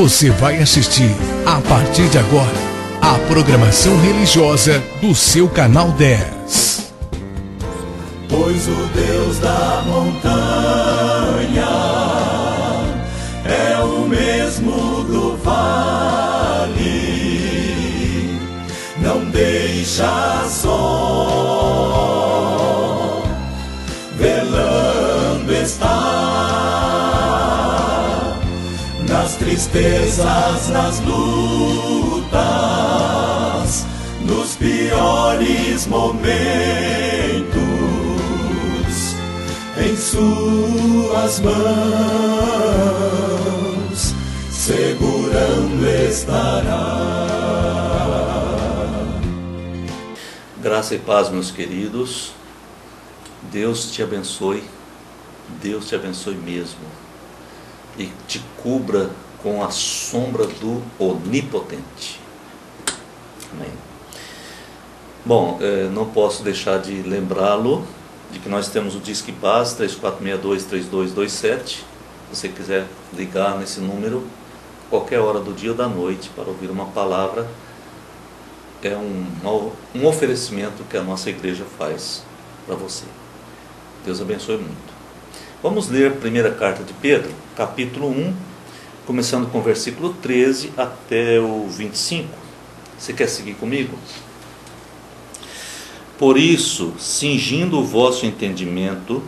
Você vai assistir, a partir de agora, a programação religiosa do seu canal 10. Pois o Deus da montanha é o mesmo do vale, não deixa só, velando está, nas tristezas, nas lutas, nos piores momentos, em suas mãos segurando estará. Graça e paz, meus queridos. Deus te abençoe mesmo, e te cubra com a sombra do Onipotente. Amém. Bom, não posso deixar de lembrá-lo de que nós temos o Disque Paz 3462-3227. Se você quiser ligar nesse número qualquer hora do dia ou da noite para ouvir uma palavra, é um oferecimento que a nossa igreja faz para você. Deus abençoe muito. Vamos ler a primeira carta de Pedro, capítulo 1, começando com o versículo 13 até o 25. Você quer seguir comigo? Por isso, cingindo o vosso entendimento,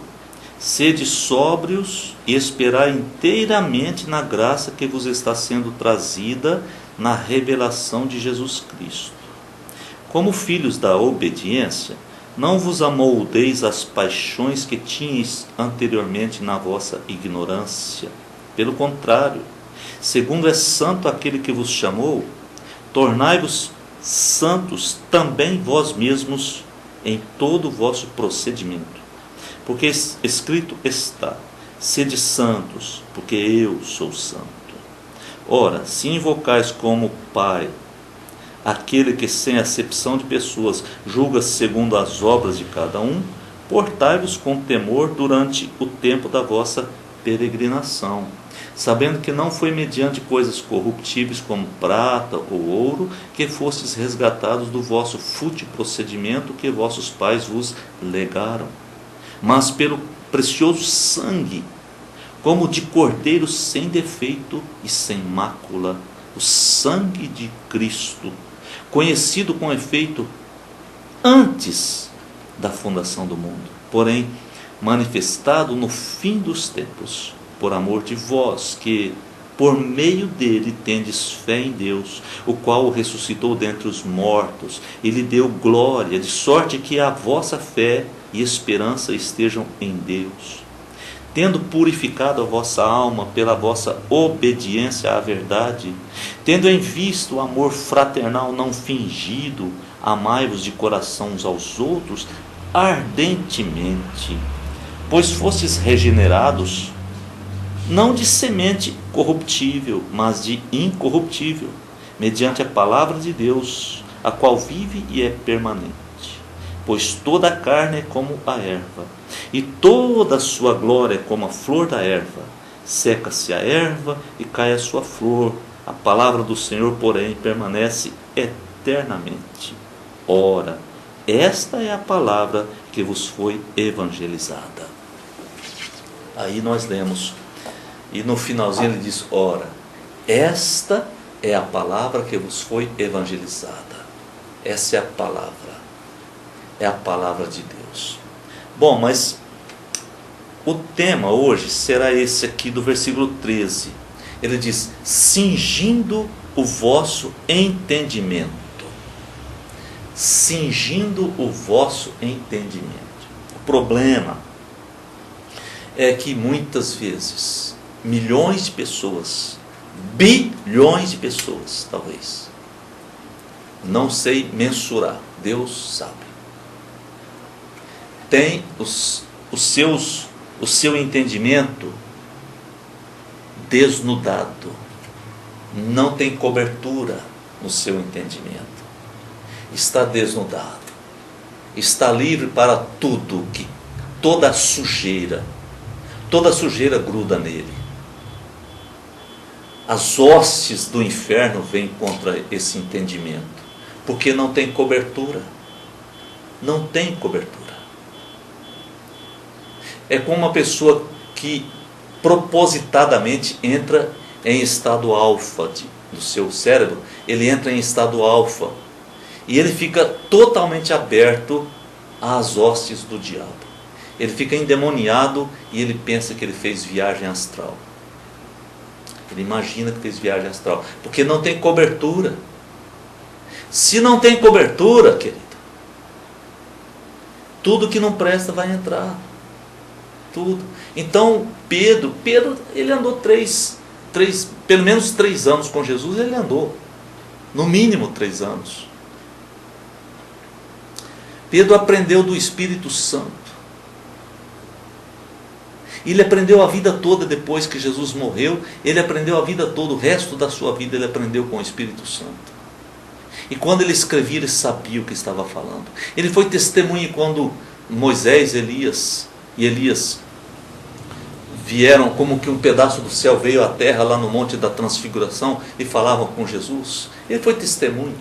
sede sóbrios e esperai inteiramente na graça que vos está sendo trazida na revelação de Jesus Cristo. Como filhos da obediência, não vos amoldeis às paixões que tinhais anteriormente na vossa ignorância. Pelo contrário, segundo é santo aquele que vos chamou, tornai-vos santos também vós mesmos em todo o vosso procedimento. Porque escrito está: sede santos, porque eu sou santo. Ora, se invocais como Pai aquele que sem acepção de pessoas julga segundo as obras de cada um, portai-vos com temor durante o tempo da vossa peregrinação, sabendo que não foi mediante coisas corruptíveis como prata ou ouro que fostes resgatados do vosso fútil procedimento que vossos pais vos legaram, mas pelo precioso sangue, como de cordeiro sem defeito e sem mácula, o sangue de Cristo, conhecido com efeito antes da fundação do mundo, porém manifestado no fim dos tempos, por amor de vós, que por meio dele tendes fé em Deus, o qual o ressuscitou dentre os mortos e lhe deu glória, de sorte que a vossa fé e esperança estejam em Deus. Tendo purificado a vossa alma pela vossa obediência à verdade, tendo em vista o amor fraternal não fingido, amai-vos de coração uns aos outros ardentemente, pois fostes regenerados, não de semente corruptível, mas de incorruptível, mediante a palavra de Deus, a qual vive e é permanente. Pois toda a carne é como a erva, e toda a sua glória é como a flor da erva. Seca-se a erva e cai a sua flor, a palavra do Senhor, porém, permanece eternamente. Ora, esta é a palavra que vos foi evangelizada. Aí nós lemos, e no finalzinho ele diz: ora, esta é a palavra que vos foi evangelizada. Essa é a palavra. É a palavra de Deus. Bom, mas o tema hoje será esse aqui do versículo 13. Ele diz: cingindo o vosso entendimento. Cingindo o vosso entendimento. O problema é que muitas vezes milhões de pessoas, bilhões de pessoas talvez, não sei mensurar, Deus sabe, tem o seu entendimento desnudado, não tem cobertura no seu entendimento, está desnudado, está livre para tudo, que toda sujeira gruda nele. as hostes do inferno vêm contra esse entendimento, porque não tem cobertura. Não tem cobertura. É como uma pessoa que propositadamente entra em estado alfa do seu cérebro, ele entra em estado alfa e ele fica totalmente aberto às hostes do diabo. Ele fica endemoniado e ele pensa que ele fez viagem astral. Ele imagina que fez viagem astral, porque não tem cobertura. Se não tem cobertura, querido, tudo que não presta vai entrar. Tudo. Então, Pedro, ele andou pelo menos 3 anos com Jesus, ele andou. No mínimo 3 anos. Pedro aprendeu do Espírito Santo. Ele aprendeu a vida toda depois que Jesus morreu, ele aprendeu a vida toda, o resto da sua vida ele aprendeu com o Espírito Santo. E quando ele escrevia, ele sabia o que estava falando. Ele foi testemunha quando Moisés, Elias vieram, como que um pedaço do céu veio à terra lá no Monte da Transfiguração e falavam com Jesus. Ele foi testemunha.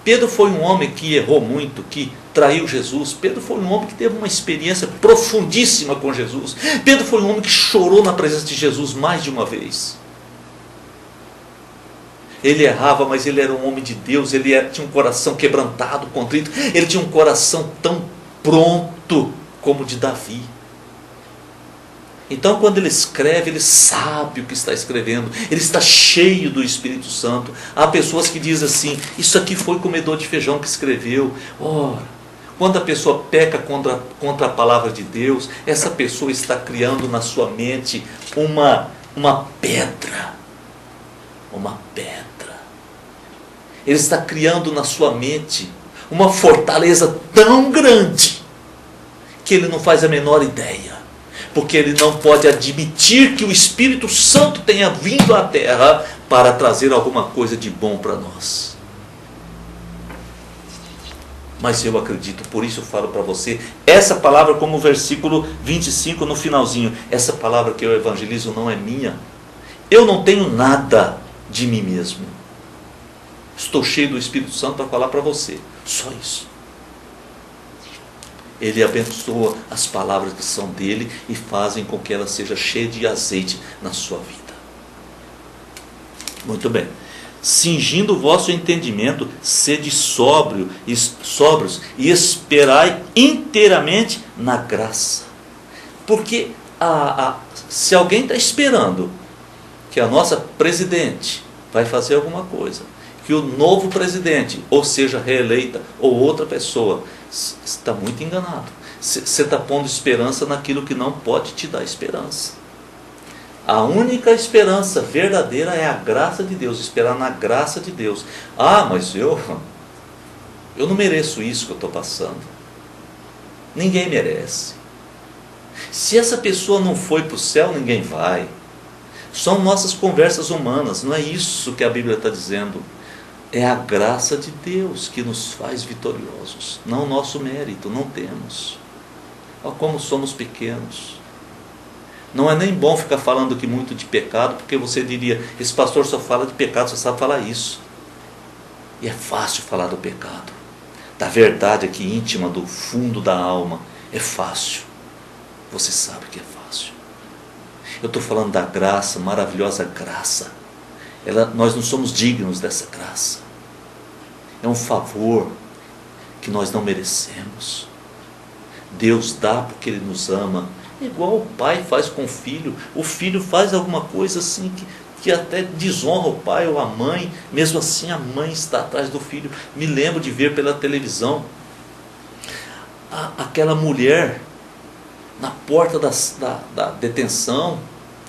Pedro foi um homem que errou muito, que traiu Jesus. Pedro foi um homem que teve uma experiência profundíssima com Jesus. Pedro foi um homem que chorou na presença de Jesus mais de uma vez. Ele errava, mas ele era um homem de Deus. Ele tinha um coração quebrantado, contrito. Ele tinha um coração tão pronto como o de Davi. Então, quando ele escreve, ele sabe o que está escrevendo. Ele está cheio do Espírito Santo. Há pessoas que dizem assim: isso aqui foi o comedor de feijão que escreveu. Ora, quando a pessoa peca contra a palavra de Deus, essa pessoa está criando na sua mente uma pedra. Uma pedra. Ele está criando na sua mente uma fortaleza tão grande que ele não faz a menor ideia. Porque ele não pode admitir que o Espírito Santo tenha vindo à terra para trazer alguma coisa de bom para nós. Mas eu acredito, por isso eu falo para você, essa palavra, como o versículo 25 no finalzinho, essa palavra que eu evangelizo não é minha. Eu não tenho nada de mim mesmo. Estou cheio do Espírito Santo para falar para você. Só isso. Ele abençoa as palavras que são dele e fazem com que ela seja cheia de azeite na sua vida. Muito bem. Cingindo o vosso entendimento, sede sóbrios e esperai inteiramente na graça. Porque se alguém está esperando que a nossa presidente vai fazer alguma coisa, que o novo presidente, ou seja, reeleita, ou outra pessoa, está muito enganado. Você está pondo esperança naquilo que não pode te dar esperança. A única esperança verdadeira é a graça de Deus, esperar na graça de Deus. Ah, mas eu não mereço isso que eu estou passando. Ninguém merece. Se essa pessoa não foi para o céu, ninguém vai. São nossas conversas humanas, não é isso que a Bíblia está dizendo. É a graça de Deus que nos faz vitoriosos, não o nosso mérito, não temos. Olha como somos pequenos. Não é nem bom ficar falando aqui muito de pecado, porque você diria, esse pastor só fala de pecado, só sabe falar isso. E é fácil falar do pecado, da verdade aqui íntima, do fundo da alma, é fácil. Você sabe que é fácil. Eu estou falando da graça, maravilhosa graça. Nós não somos dignos dessa graça. É um favor que nós não merecemos. Deus dá porque Ele nos ama. É igual o pai faz com o filho. O filho faz alguma coisa assim que até desonra o pai ou a mãe. Mesmo assim a mãe está atrás do filho. Me lembro de ver pela televisão aquela mulher na porta da detenção.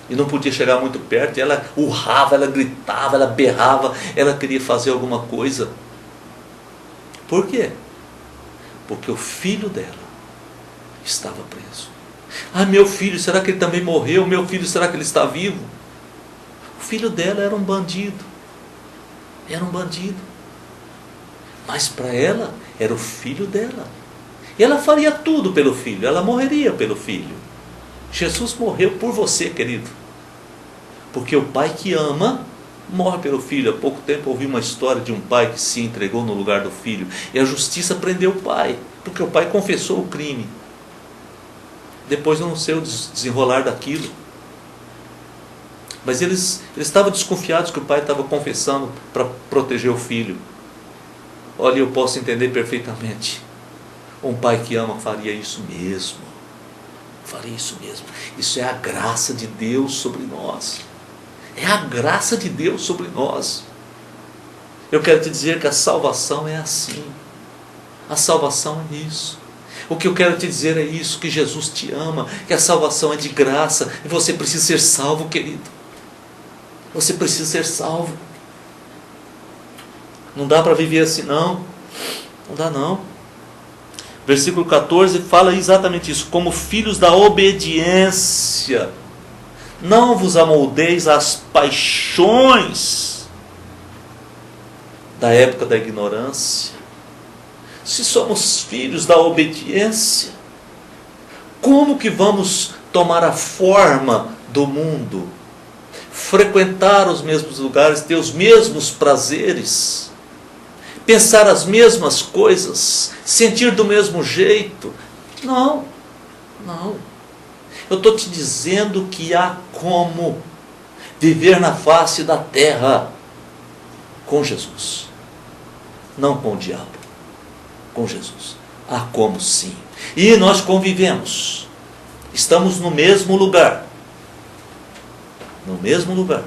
E não podia chegar muito perto, e ela urrava, ela gritava, ela berrava, ela queria fazer alguma coisa. Por quê? Porque o filho dela estava preso. Ah, meu filho, será que ele também morreu? Meu filho, será que ele está vivo? O filho dela era um bandido. Era um bandido. Mas para ela, era o filho dela. E ela faria tudo pelo filho, ela morreria pelo filho. Jesus morreu por você, querido. Porque o pai que ama morre pelo filho. Há pouco tempo eu ouvi uma história de um pai que se entregou no lugar do filho, e a justiça prendeu o pai, porque o pai confessou o crime. Depois eu não sei o desenrolar daquilo, mas eles estavam desconfiados que o pai estava confessando para proteger o filho. Olha, eu posso entender perfeitamente. Um pai que ama faria isso mesmo. Faria isso mesmo. Isso é a graça de Deus sobre nós. É a graça de Deus sobre nós. Eu quero te dizer que a salvação é assim. A salvação é isso. O que eu quero te dizer é isso, que Jesus te ama, que a salvação é de graça, e você precisa ser salvo, querido. Você precisa ser salvo. Não dá para viver assim, não. Não dá, não. Versículo 14 fala exatamente isso. Como filhos da obediência, não vos amoldeis às paixões da época da ignorância. Se somos filhos da obediência, como que vamos tomar a forma do mundo? Frequentar os mesmos lugares, ter os mesmos prazeres, pensar as mesmas coisas, sentir do mesmo jeito? Não, não. Eu estou te dizendo que há como viver na face da terra com Jesus, não com o diabo, com Jesus. Há como sim. E nós convivemos, estamos no mesmo lugar. No mesmo lugar.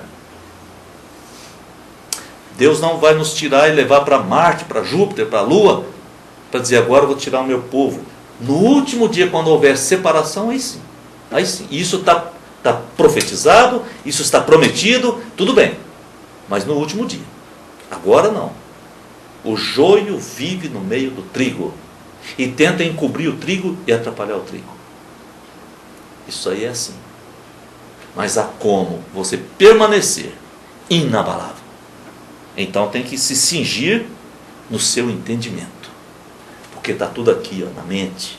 Deus não vai nos tirar e levar para Marte, para Júpiter, para a Lua, para dizer agora eu vou tirar o meu povo. No último dia, quando houver separação, aí sim. Aí sim. Isso está profetizado, isso está prometido, tudo bem. Mas no último dia. Agora não. O joio vive no meio do trigo e tenta encobrir o trigo e atrapalhar o trigo. Isso aí é assim. Mas há como você permanecer inabalável. Então tem que se cingir no seu entendimento. Porque está tudo aqui, ó, na mente.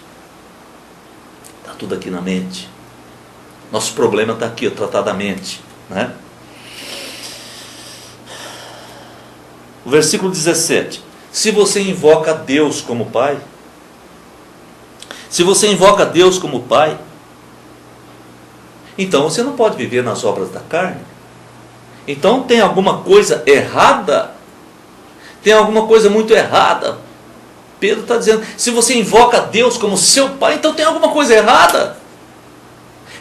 Está tudo aqui na mente. Nosso problema está aqui, ó, tratado da mente, né? O versículo 17. Se você invoca Deus como Pai, se você invoca Deus como Pai, então você não pode viver nas obras da carne. Então tem alguma coisa errada. Tem alguma coisa muito errada. Pedro está dizendo, se você invoca Deus como seu Pai, então tem alguma coisa errada.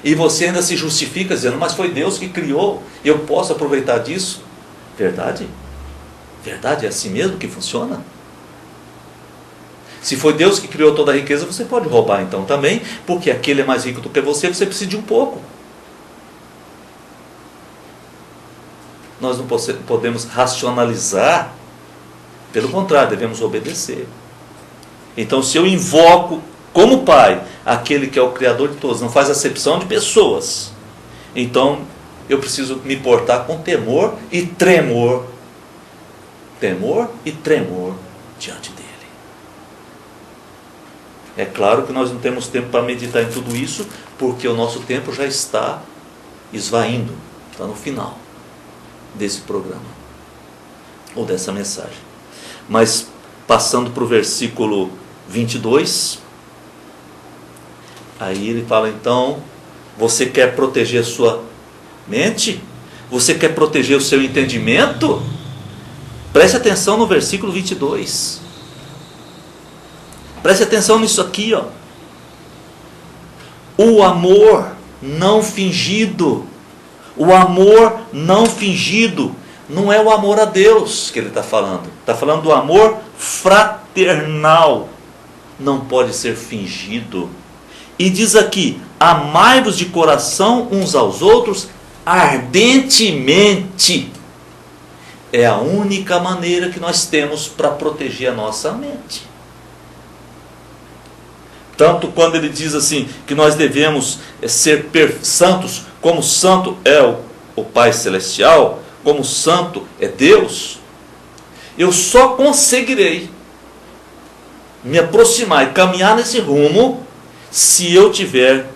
E você ainda se justifica dizendo, mas foi Deus que criou, eu posso aproveitar disso. Verdade? Verdade, é assim mesmo que funciona? Se foi Deus que criou toda a riqueza, você pode roubar então também, porque aquele é mais rico do que você precisa de um pouco. Nós não podemos racionalizar, pelo contrário, devemos obedecer. Então, se eu invoco como Pai aquele que é o Criador de todos, não faz acepção de pessoas, então eu preciso me portar com temor e tremor. Temor e tremor diante dele. É claro que nós não temos tempo para meditar em tudo isso, porque o nosso tempo já está esvaindo, está no final desse programa, ou dessa mensagem. Mas, passando para o versículo 22, aí ele fala então, você quer proteger a sua mente? Você quer proteger o seu entendimento? Preste atenção no versículo 22. Preste atenção nisso aqui, ó. O amor não fingido. O amor não fingido. Não é o amor a Deus que ele está falando. Está falando do amor fraternal. Não pode ser fingido. E diz aqui, amai-vos de coração uns aos outros ardentemente. É a única maneira que nós temos para proteger a nossa mente. Tanto quando ele diz assim, que nós devemos ser santos, como santo é o Pai Celestial, como santo é Deus, eu só conseguirei me aproximar e caminhar nesse rumo se eu tiver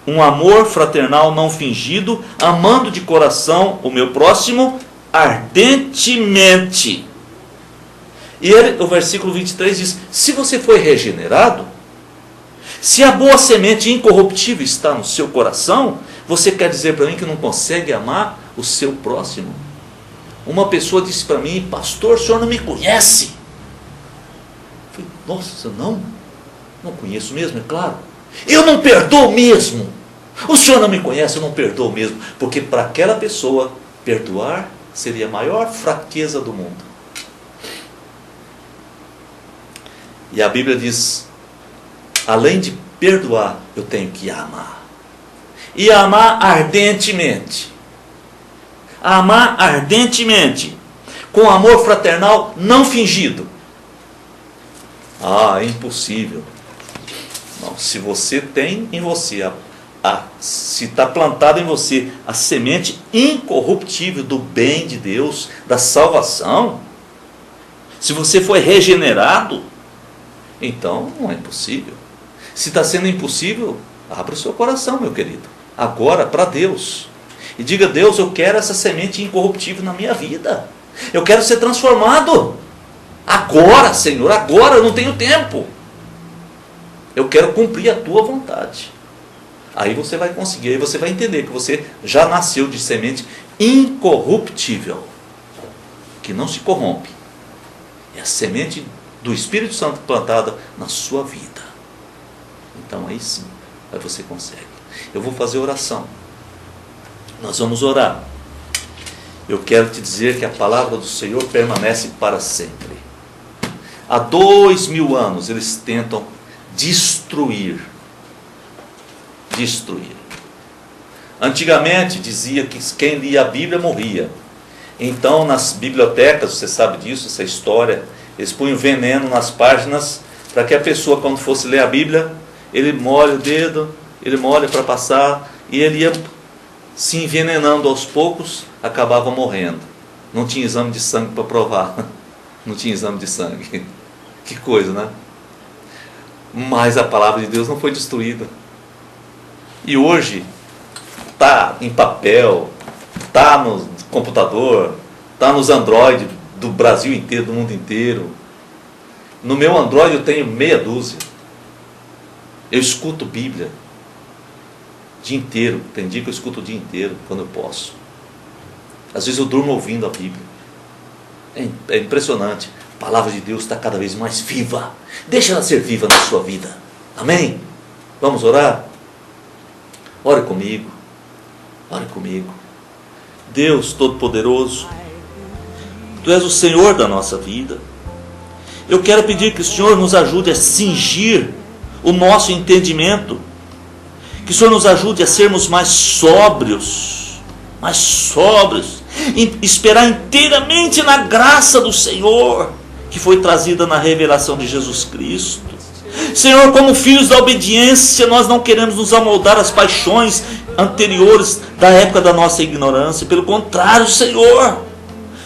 um amor fraternal não fingido, amando de coração o meu próximo ardentemente. E o versículo 23 diz: se você foi regenerado, se a boa semente incorruptível está no seu coração, você quer dizer para mim que não consegue amar o seu próximo? Uma pessoa disse para mim: pastor, o senhor não me conhece. Eu falei: nossa, não conheço mesmo, é claro. Eu não perdoo mesmo. O senhor não me conhece, eu não perdoo mesmo. Porque para aquela pessoa, perdoar seria a maior fraqueza do mundo. E a Bíblia diz: além de perdoar, eu tenho que amar. E amar ardentemente. Amar ardentemente. Com amor fraternal não fingido. É impossível. Não, se você tem em você, se está plantado em você a semente incorruptível do bem de Deus, da salvação, se você foi regenerado, então não é impossível. Se está sendo impossível, abra o seu coração, meu querido, agora para Deus, e diga: Deus, eu quero essa semente incorruptível na minha vida, eu quero ser transformado agora, Senhor, agora, eu não tenho tempo, eu quero cumprir a tua vontade. Aí você vai conseguir, aí você vai entender que você já nasceu de semente incorruptível, que não se corrompe. É a semente do Espírito Santo plantada na sua vida. Então aí sim, aí você consegue. Eu vou fazer oração. Nós vamos orar. Eu quero te dizer que a palavra do Senhor permanece para sempre. Há 2000 anos eles tentam destruir. Antigamente dizia que quem lia a Bíblia morria. Então nas bibliotecas, você sabe disso, essa história, eles punham veneno nas páginas para que a pessoa, quando fosse ler a Bíblia, ele molha o dedo, ele molha para passar, e ele ia se envenenando aos poucos, acabava morrendo. Não tinha exame de sangue para provar. Não tinha exame de sangue. Que coisa, né? Mas a palavra de Deus não foi destruída. E hoje está em papel, está no computador, está nos Android do Brasil inteiro, do mundo inteiro. No meu Android eu tenho meia dúzia. Eu escuto Bíblia o dia inteiro. Tem dia que eu escuto o dia inteiro, quando eu posso. Às vezes eu durmo ouvindo a Bíblia. É impressionante. A palavra de Deus está cada vez mais viva. Deixa ela ser viva na sua vida. Amém? Vamos orar? Ore comigo. Ore comigo. Deus Todo-Poderoso, Tu és o Senhor da nossa vida. Eu quero pedir que o Senhor nos ajude a cingir o nosso entendimento, que o Senhor nos ajude a sermos mais sóbrios, esperar inteiramente na graça do Senhor, que foi trazida na revelação de Jesus Cristo. Senhor, como filhos da obediência, nós não queremos nos amoldar às paixões anteriores da época da nossa ignorância. Pelo contrário, Senhor,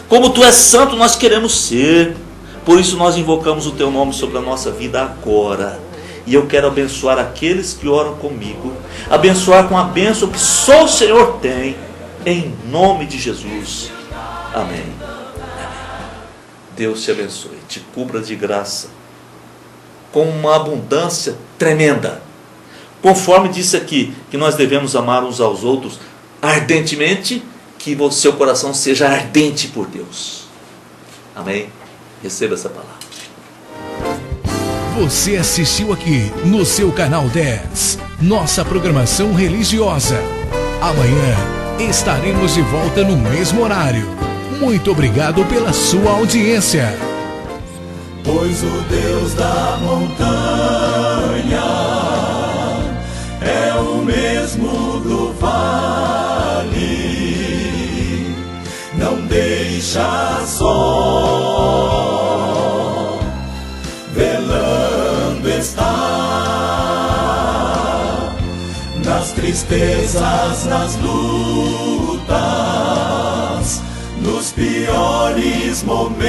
como Tu és santo, nós queremos ser. Por isso nós invocamos o Teu nome sobre a nossa vida agora. E eu quero abençoar aqueles que oram comigo, abençoar com a bênção que só o Senhor tem, em nome de Jesus. Amém. Deus te abençoe, te cubra de graça, com uma abundância tremenda, conforme disse aqui, que nós devemos amar uns aos outros ardentemente, que o seu coração seja ardente por Deus. Amém? Receba essa palavra. Você assistiu aqui no seu canal 10, nossa programação religiosa. Amanhã estaremos de volta no mesmo horário. Muito obrigado pela sua audiência. Pois o Deus da montanha é o mesmo do vale, não deixa só, velando está, nas tristezas, nas lutas, nos piores momentos,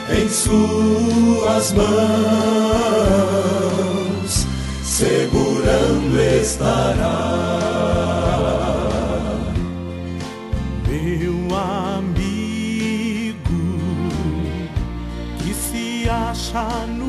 em suas mãos segurando estará. se acha no